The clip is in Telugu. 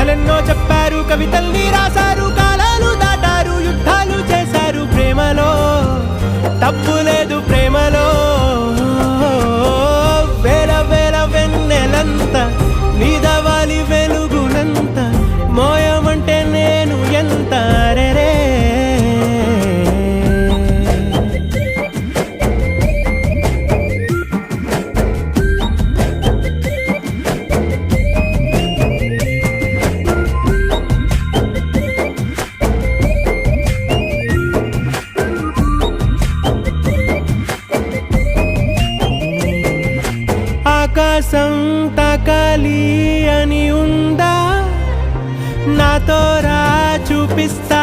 కథలెన్నో చెప్పారు, కవితల్ని రాశారు, కాలాలు దాటారు, యుద్ధాలు చేశారు. ప్రేమలో తప్పు లేదు, ప్రేమలో వేల వేల వెన్నెలంత నీదవాలి వెలుగునంత మోయమంటే నేను ఎంత రే. ఆకాశం తాకాలి అని ఉందా, నాతో రా చూపిస్తా